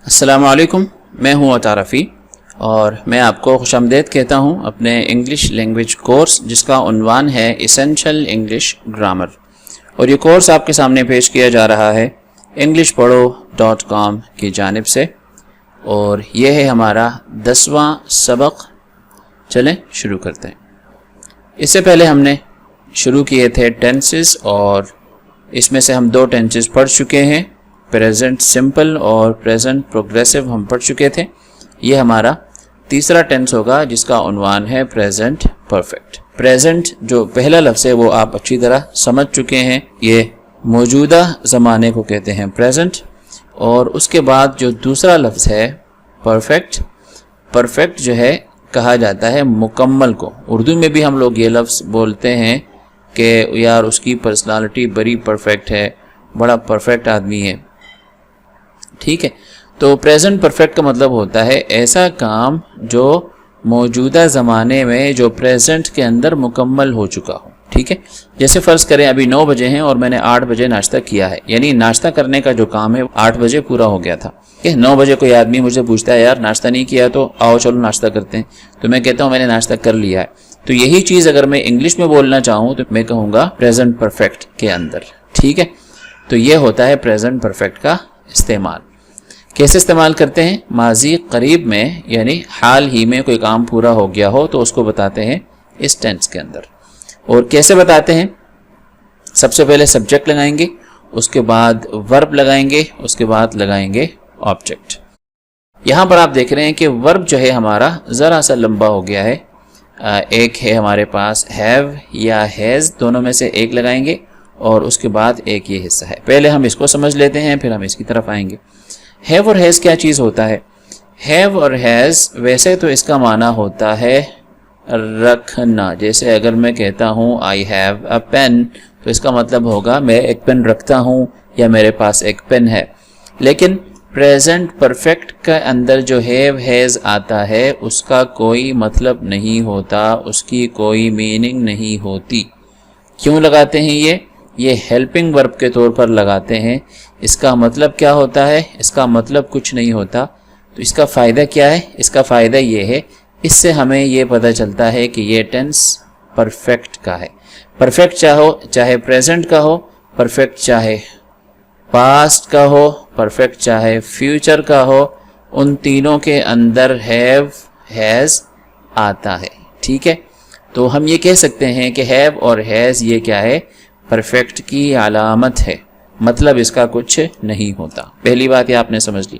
السلام علیکم، میں ہوں عطا رفیع اور میں آپ کو خوش آمدید کہتا ہوں اپنے انگلش لینگویج کورس جس کا عنوان ہے ایسینشل انگلش گرامر، اور یہ کورس آپ کے سامنے پیش کیا جا رہا ہے englishpadho.com کی جانب سے، اور یہ ہے ہمارا 10واں سبق۔ چلیں شروع کرتے ہیں۔ اس سے پہلے ہم نے شروع کیے تھے ٹینسز، اور اس میں سے ہم 2 ٹینسز پڑھ چکے ہیں، پریزنٹ سمپل اور پریزنٹ پروگریسو ہم پڑھ چکے تھے۔ یہ ہمارا تیسرا ٹینس ہوگا جس کا عنوان ہے پریزنٹ پرفیکٹ۔ پریزنٹ جو پہلا لفظ ہے وہ آپ اچھی طرح سمجھ چکے ہیں، یہ موجودہ زمانے کو کہتے ہیں پریزنٹ، اور اس کے بعد جو دوسرا لفظ ہے پرفیکٹ، پرفیکٹ جو ہے کہا جاتا ہے مکمل کو۔ اردو میں بھی ہم لوگ یہ لفظ بولتے ہیں کہ یار اس کی پرسنالٹی بڑی پرفیکٹ ہے، بڑا پرفیکٹ آدمی ہے، ٹھیک ہے۔ تو پریزنٹ پرفیکٹ کا مطلب ہوتا ہے ایسا کام جو موجودہ زمانے میں جو پریزنٹ کے اندر مکمل ہو چکا ہو، ٹھیک ہے۔ جیسے فرض کریں ابھی 9 بجے ہیں اور میں نے 8 بجے ناشتہ کیا ہے، یعنی ناشتہ کرنے کا جو کام ہے 8 بجے پورا ہو گیا تھا۔ 9 بجے کوئی آدمی مجھے پوچھتا ہے یار ناشتہ نہیں کیا تو آؤ چلو ناشتہ کرتے ہیں، تو میں کہتا ہوں میں نے ناشتہ کر لیا ہے۔ تو یہی چیز اگر میں انگلش میں بولنا چاہوں تو میں کہوں گا پریزنٹ پرفیکٹ کے اندر، ٹھیک ہے۔ تو یہ ہوتا ہے پریزنٹ پرفیکٹ کا استعمال۔ کیسے استعمال کرتے ہیں؟ ماضی قریب میں، یعنی حال ہی میں کوئی کام پورا ہو گیا ہو تو اس کو بتاتے ہیں اس ٹینس کے اندر۔ اور کیسے بتاتے ہیں؟ سب سے پہلے سبجیکٹ لگائیں گے، اس کے بعد ورب لگائیں گے، اس کے بعد لگائیں گے آبجیکٹ۔ یہاں پر آپ دیکھ رہے ہیں کہ ورب جو ہے ہمارا ذرا سا لمبا ہو گیا ہے۔ ایک ہے ہمارے پاس ہیو یا ہیز، دونوں میں سے ایک لگائیں گے اور اس کے بعد ایک یہ حصہ ہے۔ پہلے ہم اس کو سمجھ لیتے ہیں پھر ہم اس کی طرف آئیں گے۔ ہیو اور ہیز کیا چیز ہوتا ہے؟ ہیو اور ہیز ویسے تو اس کا معنی ہوتا ہے رکھنا۔ جیسے اگر میں کہتا ہوں آئی ہیو اے پین تو اس کا مطلب ہوگا میں ایک پین رکھتا ہوں یا میرے پاس ایک پین ہے۔ لیکن پریزنٹ پرفیکٹ کے اندر جو ہیو ہیز آتا ہے اس کا کوئی مطلب نہیں ہوتا، اس کی کوئی میننگ نہیں ہوتی۔ کیوں لگاتے ہیں یہ ہیلپنگ ورب کے طور پر لگاتے ہیں۔ اس کا مطلب کیا ہوتا ہے؟ اس کا مطلب کچھ نہیں ہوتا۔ تو اس کا فائدہ کیا ہے؟ اس کا فائدہ یہ ہے، اس سے ہمیں یہ پتہ چلتا ہے کہ یہ ٹینس پرفیکٹ کا ہے۔ پرفیکٹ چاہے پریزنٹ کا ہو، پرفیکٹ چاہے پاسٹ کا ہو، پرفیکٹ چاہے فیوچر کا ہو، ان تینوں کے اندر ہیو ہیز آتا ہے، ٹھیک ہے۔ تو ہم یہ کہہ سکتے ہیں کہ ہیو اور ہیز یہ کیا ہے؟ پرفیکٹ کی علامت ہے، مطلب اس کا کچھ نہیں ہوتا۔ پہلی بات یہ آپ نے سمجھ لی۔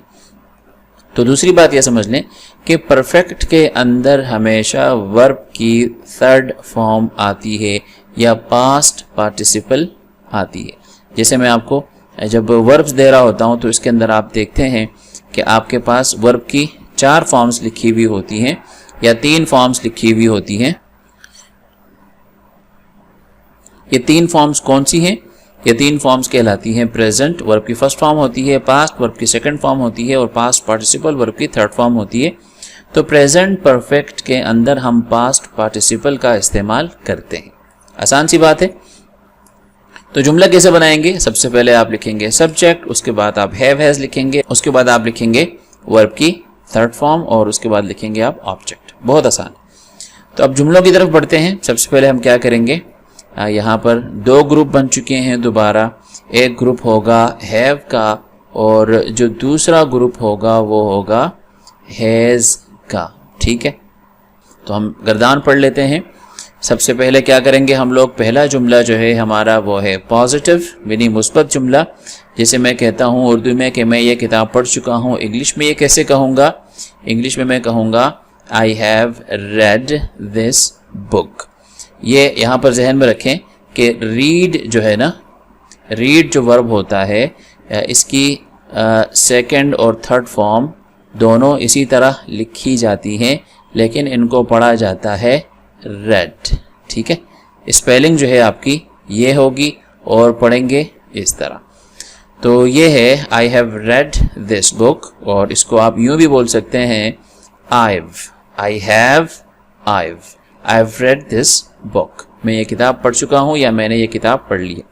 تو دوسری بات یہ سمجھ لیں کہ پرفیکٹ کے اندر ہمیشہ ورب کی 3rd فارم آتی ہے یا پاسٹ پارٹیسپل آتی ہے۔ جیسے میں آپ کو جب وربز دے رہا ہوتا ہوں تو اس کے اندر آپ دیکھتے ہیں کہ آپ کے پاس ورب کی 4 فارمز لکھی ہوئی ہوتی ہیں یا 3 فارمز لکھی ہوئی ہوتی ہیں۔ یہ 3 فارمز کون سی ہیں؟ یہ 3 فارمز کہلاتی ہیں پریزنٹ ورب کی 1st فارم ہوتی ہے، پاسٹ ورب کی 2nd فارم ہوتی ہے، اور پاسٹ پارٹیسپل ورب کی 3rd فارم ہوتی ہے۔ تو پریزنٹ پرفیکٹ کے اندر ہم پاسٹ پارٹیسپل کا استعمال کرتے ہیں۔ آسان سی بات ہے۔ تو جملہ کیسے بنائیں گے؟ سب سے پہلے آپ لکھیں گے سبجیکٹ، اس کے بعد آپ ہیو ہیز لکھیں گے، اس کے بعد آپ لکھیں گے ورب کی 3rd فارم، اور اس کے بعد لکھیں گے آپ آبجیکٹ۔ بہت آسان۔ تو اب جملوں کی طرف بڑھتے ہیں۔ سب سے پہلے ہم کیا کریں گے؟ یہاں پر 2 گروپ بن چکے ہیں دوبارہ۔ ایک گروپ ہوگا ہیو کا اور جو دوسرا گروپ ہوگا وہ ہوگا ہیز کا، ٹھیک ہے۔ تو ہم گردان پڑھ لیتے ہیں۔ سب سے پہلے کیا کریں گے ہم لوگ؟ پہلا جملہ جو ہے ہمارا وہ ہے پازیٹیو، یعنی مثبت جملہ۔ جیسے میں کہتا ہوں اردو میں کہ میں یہ کتاب پڑھ چکا ہوں، انگلش میں یہ کیسے کہوں گا؟ انگلش میں کہوں گا I have read this book۔ یہ یہاں پر ذہن میں رکھیں کہ ریڈ جو ہے نا، ریڈ جو ورب ہوتا ہے اس کی 2nd اور 3rd فارم دونوں اسی طرح لکھی جاتی ہیں، لیکن ان کو پڑھا جاتا ہے ریڈ، ٹھیک ہے۔ اسپیلنگ جو ہے آپ کی یہ ہوگی اور پڑھیں گے اس طرح۔ تو یہ ہے I have read this book، اور اس کو آپ یوں بھی بول سکتے ہیں I have read this book۔ میں یہ کتاب پڑھ چکا ہوں یا میں نے یہ کتاب پڑھ لی ہے۔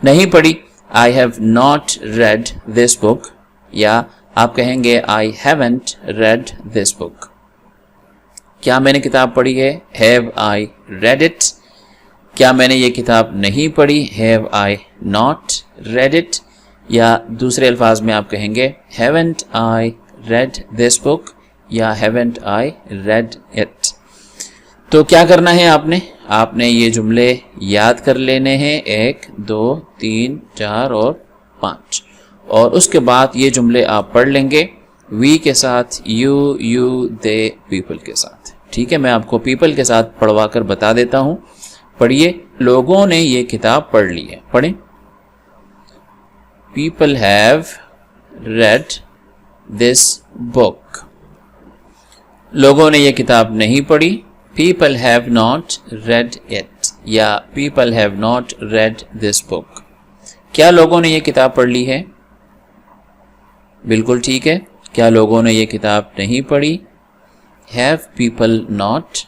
نہیں پڑھی I have not read this book یا آپ کہیں گے I haven't read this book. کیا میں نے کتاب پڑھی ہے؟ Have I read it? کیا میں نے یہ کتاب نہیں پڑھی؟ Have I not read it? یا دوسرے الفاظ میں آپ کہیں گے Haven't I read this book یا Haven't I read it. تو کیا کرنا ہے آپ نے یہ جملے یاد کر لینے ہیں 1 2 3 4 اور 5 اور اس کے بعد یہ جملے آپ پڑھ لیں گے we کے ساتھ you they people کے ساتھ. ٹھیک ہے، میں آپ کو people کے ساتھ پڑھوا کر بتا دیتا ہوں. پڑھیے. لوگوں نے یہ کتاب پڑھ لی ہے. پڑھیں. People have read this book. لوگوں نے یہ کتاب نہیں پڑھی. People have not read it یا people have not read this book. کیا لوگوں نے یہ کتاب پڑھ لی ہے؟ بالکل ٹھیک ہے. کیا لوگوں نے یہ کتاب نہیں پڑھی؟ Have people not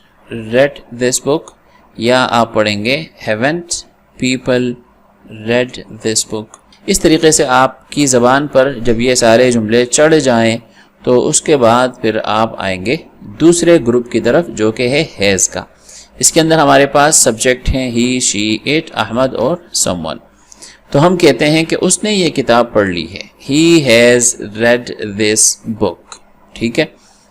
read this book یا آپ پڑھیں گے haven't people read this book. اس طریقے سے آپ کی زبان پر جب یہ سارے جملے چڑھ جائیں تو اس کے بعد پھر آپ آئیں گے دوسرے گروپ کی طرف جو کہ ہے has کا. اس کے اندر ہمارے پاس سبجیکٹ ہیں he, she, it, احمد اور someone. تو ہم کہتے ہیں کہ اس نے یہ کتاب پڑھ لی ہے. He has read this book. ٹھیک ہے.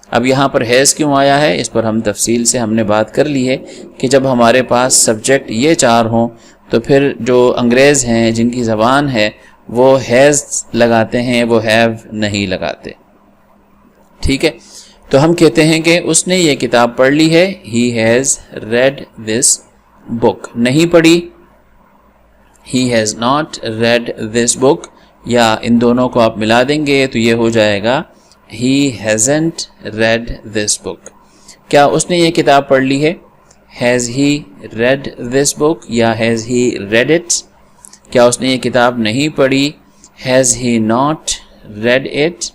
اب یہاں پر has کیوں آیا ہے اس پر ہم تفصیل سے ہم نے بات کر لی ہے کہ جب ہمارے پاس سبجیکٹ یہ 4 ہوں تو پھر جو انگریز ہیں جن کی زبان ہے وہ has لگاتے ہیں، وہ have نہیں لگاتے. ٹھیک ہے. تو ہم کہتے ہیں کہ اس نے یہ کتاب پڑھ لی ہے. He has read this book. نہیں پڑھی He has not read this book یا ان دونوں کو آپ ملا دیں گے تو یہ ہو جائے گا He hasn't read this book. کیا اس نے یہ کتاب پڑھ لی ہے؟ Has he read this book یا has he read it? کیا اس نے یہ کتاب نہیں پڑھی؟ Has he not read it?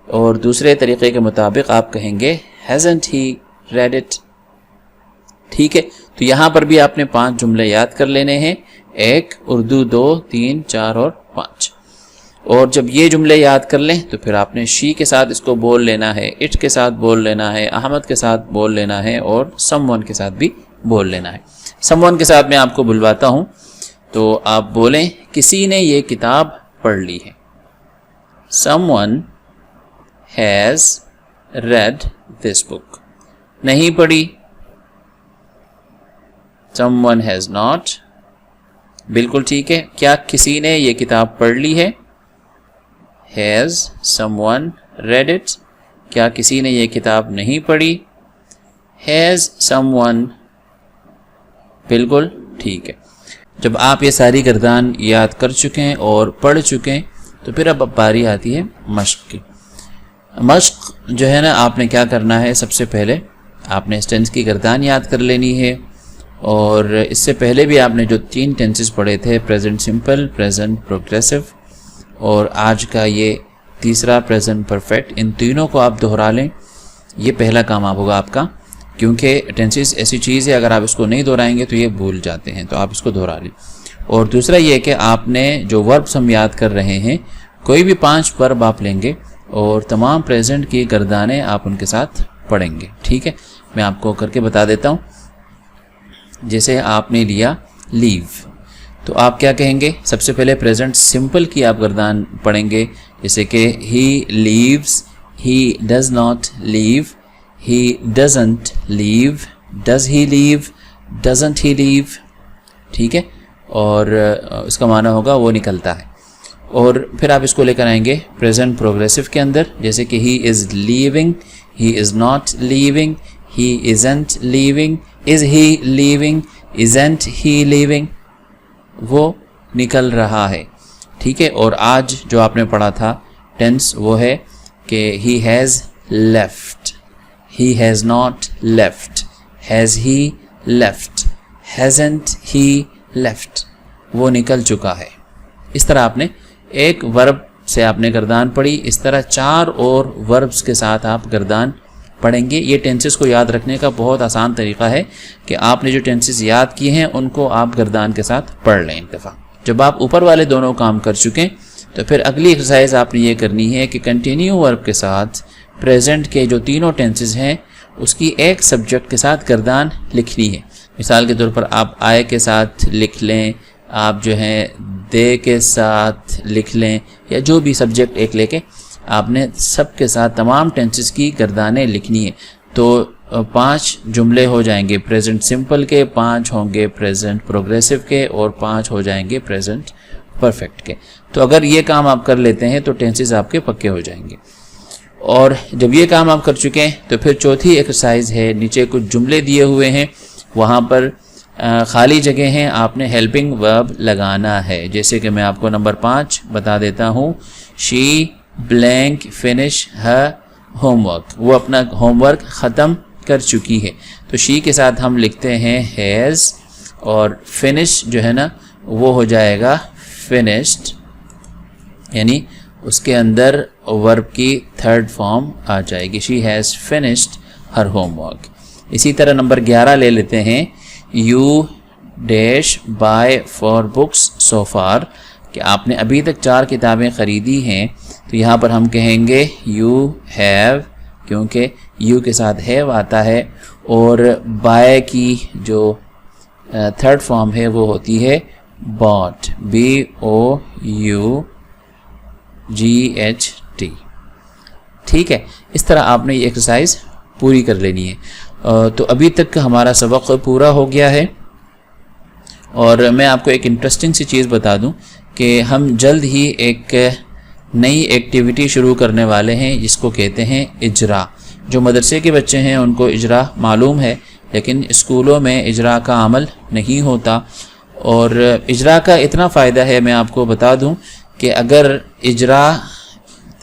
اور دوسرے طریقے کے مطابق آپ کہیں گے hasn't he read it. ٹھیک ہے. تو یہاں پر بھی آپ نے 5 جملے یاد کر لینے ہیں. 1 اردو 2 3 4 اور 5. اور جب یہ جملے یاد کر لیں تو پھر آپ نے she کے ساتھ اس کو بول لینا ہے, it کے ساتھ بول لینا ہے, احمد کے ساتھ بول لینا ہے اور someone کے ساتھ بھی بول لینا ہے. someone کے ساتھ میں آپ کو بلواتا ہوں تو آپ بولیں کسی نے یہ کتاب پڑھ لی ہے. someone has read this book. نہیں پڑھی someone has not. بالکل ٹھیک ہے. کیا کسی نے یہ کتاب پڑھ لی ہے؟ Has someone read it? کیا کسی نے یہ کتاب نہیں پڑھی؟ Has someone. بالکل ٹھیک ہے. جب آپ یہ ساری گردان یاد کر چکیں اور پڑھ چکیں تو پھر اب باری آتی ہے مشق کی. مشق جو ہے نا, آپ نے کیا کرنا ہے, سب سے پہلے آپ نے ٹینس کی گردان یاد کر لینی ہے. اور اس سے پہلے بھی آپ نے جو 3 ٹینسز پڑھے تھے, پریزنٹ سمپل, پریزنٹ پروگریسو اور آج کا یہ تیسرا پریزنٹ پرفیکٹ, ان تینوں کو آپ دہرا لیں. یہ پہلا کام آپ ہوگا آپ کا, کیونکہ ٹینسز ایسی چیز ہے اگر آپ اس کو نہیں دہرائیں گے تو یہ بھول جاتے ہیں, تو آپ اس کو دہرا لیں. اور دوسرا یہ کہ آپ نے جو وربس ہم یاد کر رہے ہیں, کوئی بھی 5 ورب آپ لیں گے اور تمام پریزنٹ کی گردانیں آپ ان کے ساتھ پڑھیں گے. ٹھیک ہے, میں آپ کو کر کے بتا دیتا ہوں. جیسے آپ نے لیا لیو, تو آپ کیا کہیں گے؟ سب سے پہلے پریزنٹ سمپل کی آپ گردان پڑھیں گے, جیسے کہ he lives, he does not live, he doesn't live, does he live, doesn't he live. ٹھیک ہے, اور اس کا معنی ہوگا وہ نکلتا ہے. اور پھر آپ اس کو لے کر آئیں گے پریزنٹ پروگریسو کے اندر, جیسے کہ he is living, he is not living, he isn't living, is he living, isn't he living, وہ نکل رہا ہے. ٹھیک ہے, اور آج جو آپ نے پڑھا تھا ٹینس وہ ہے کہ he has left, he has not left, has he left, hasn't he left, وہ نکل چکا ہے. اس طرح آپ نے ایک ورب سے آپ نے گردان پڑھی, اس طرح 4 اور وربس کے ساتھ آپ گردان پڑھیں گے. یہ ٹینسز کو یاد رکھنے کا بہت آسان طریقہ ہے کہ آپ نے جو ٹینسز یاد کیے ہیں ان کو آپ گردان کے ساتھ پڑھ لیں ایک دفعہ. جب آپ اوپر والے دونوں کام کر چکیں تو پھر اگلی ایکسرسائز آپ نے یہ کرنی ہے کہ کنٹینیو ورب کے ساتھ پریزنٹ کے جو تینوں ٹینسز ہیں اس کی ایک سبجیکٹ کے ساتھ گردان لکھنی ہے. مثال کے طور پر آپ آئے کے ساتھ لکھ لیں, آپ جو ہیں دے کے ساتھ لکھ لیں, یا جو بھی سبجیکٹ ایک لے کے آپ نے سب کے ساتھ تمام ٹینسز کی گردانیں لکھنی ہے. تو 5 جملے ہو جائیں گے پریزنٹ سمپل کے, 5 ہوں گے پریزنٹ پروگریسو کے, اور 5 ہو جائیں گے پریزنٹ پرفیکٹ کے. تو اگر یہ کام آپ کر لیتے ہیں تو ٹینسز آپ کے پکے ہو جائیں گے. اور جب یہ کام آپ کر چکے ہیں تو پھر چوتھی ایکسرسائز ہے, نیچے کچھ جملے دیے ہوئے ہیں, وہاں پر خالی جگہ ہیں, آپ نے ہیلپنگ ورب لگانا ہے. جیسے کہ میں آپ کو نمبر 5 بتا دیتا ہوں, she blank finish her homework, وہ اپنا ہوم ورک ختم کر چکی ہے. تو شی کے ساتھ ہم لکھتے ہیں ہیز, اور فنش جو ہے نا وہ ہو جائے گا فنشڈ, یعنی اس کے اندر ورب کی 3rd فارم آ جائے گی, she has finished her home work. اسی طرح نمبر 11 لے لیتے ہیں, you dash by for books so for, کہ آپ نے ابھی تک 4 کتابیں خریدی ہیں. تو یہاں پر ہم کہیں گے یو ہیو, کیونکہ یو کے ساتھ ہیو آتا ہے, اور بائی کی جو 3rd فارم ہے وہ ہوتی ہے bought, BOUGHT. ٹھیک ہے, اس طرح آپ نے یہ ایکسرسائز پوری کر لینی ہے. تو ابھی تک ہمارا سبق پورا ہو گیا ہے, اور میں آپ کو ایک انٹرسٹنگ سی چیز بتا دوں کہ ہم جلد ہی ایک نئی ایکٹیویٹی شروع کرنے والے ہیں جس کو کہتے ہیں اجرا. جو مدرسے کے بچے ہیں ان کو اجرا معلوم ہے, لیکن اسکولوں میں اجرا کا عمل نہیں ہوتا. اور اجرا کا اتنا فائدہ ہے, میں آپ کو بتا دوں کہ اگر اجرا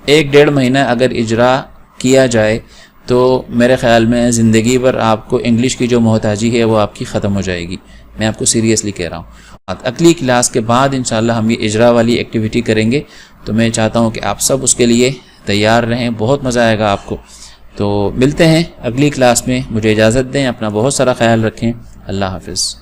1-1.5 مہینہ اگر اجرا کیا جائے تو میرے خیال میں زندگی بھر آپ کو انگلش کی جو محتاجی ہے وہ آپ کی ختم ہو جائے گی. میں آپ کو سیریسلی کہہ رہا ہوں. اگلی کلاس کے بعد انشاءاللہ ہم یہ اجرا والی ایکٹیویٹی کریں گے, تو میں چاہتا ہوں کہ آپ سب اس کے لیے تیار رہیں, بہت مزہ آئے گا آپ کو. تو ملتے ہیں اگلی کلاس میں, مجھے اجازت دیں, اپنا بہت سارا خیال رکھیں, اللہ حافظ.